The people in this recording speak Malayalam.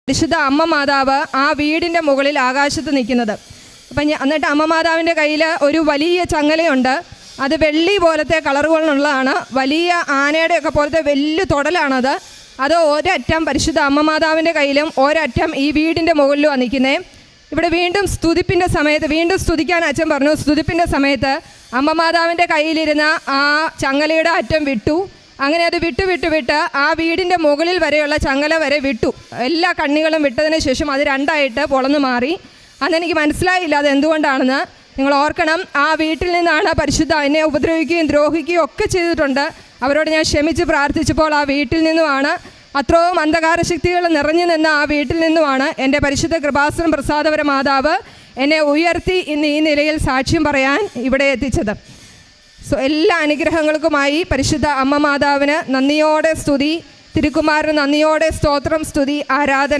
പരിശുദ്ധ അമ്മ മാതാവ് ആ വീടിൻ്റെ മുകളിൽ ആകാശത്ത് നിൽക്കുന്നത്. അപ്പം എന്നിട്ട് അമ്മ മാതാവിൻ്റെ കയ്യിൽ ഒരു വലിയ ചങ്ങലയുണ്ട്. അത് വെള്ളി പോലത്തെ കളറുകളുള്ളതാണ്. വലിയ ആനയുടെയൊക്കെ പോലത്തെ വലിയ തൊടലാണത്. അത് ഒരറ്റം പരിശുദ്ധ അമ്മ മാതാവിൻ്റെ കയ്യിലും ഒരറ്റം ഈ വീടിൻ്റെ മുകളിലുമാണ് നിൽക്കുന്നത്. ഇവിടെ വീണ്ടും സ്തുതിപ്പിൻ്റെ സമയത്ത് വീണ്ടും സ്തുതിക്കാൻ അച്ഛൻ പറഞ്ഞു. സ്തുതിപ്പിൻ്റെ സമയത്ത് അമ്മ മാതാവിൻ്റെ കയ്യിലിരുന്ന ആ ചങ്ങലയുടെ അറ്റം വിട്ടു. അങ്ങനെ അത് വിട്ട് ആ വീടിൻ്റെ മുകളിൽ വരെയുള്ള ചങ്ങല വരെ വിട്ടു. എല്ലാ കണ്ണികളും വിട്ടതിന് ശേഷം അത് രണ്ടായിട്ട് പൊളന്നു മാറി. അന്നെനിക്ക് മനസ്സിലായില്ല അത് എന്തുകൊണ്ടാണെന്ന്. നിങ്ങൾ ഓർക്കണം, ആ വീട്ടിൽ നിന്നാണ് പരിശുദ്ധ എന്നെ ഉപദ്രവിക്കുകയും ദ്രോഹിക്കുകയും ഒക്കെ ചെയ്തിട്ടുണ്ട്. അവരോട് ഞാൻ ക്ഷമിച്ച് പ്രാർത്ഥിച്ചപ്പോൾ ആ വീട്ടിൽ നിന്നുമാണ്, അത്രയും അന്ധകാര ശക്തികൾ നിറഞ്ഞു നിന്ന ആ വീട്ടിൽ നിന്നുമാണ് എൻ്റെ പരിശുദ്ധ കൃപാസനം പ്രസാദപര മാതാവ് എന്നെ ഉയർത്തി ഇന്ന് ഈ നിലയിൽ സാക്ഷ്യം പറയാൻ ഇവിടെ എത്തിച്ചത്. എല്ലാ അനുഗ്രഹങ്ങൾക്കുമായി പരിശുദ്ധ അമ്മ മാതാവിന് നന്ദിയോടെ സ്തുതി, തിരുക്കുമാരന് നന്ദിയോടെ സ്തോത്രം, സ്തുതി, ആരാധന.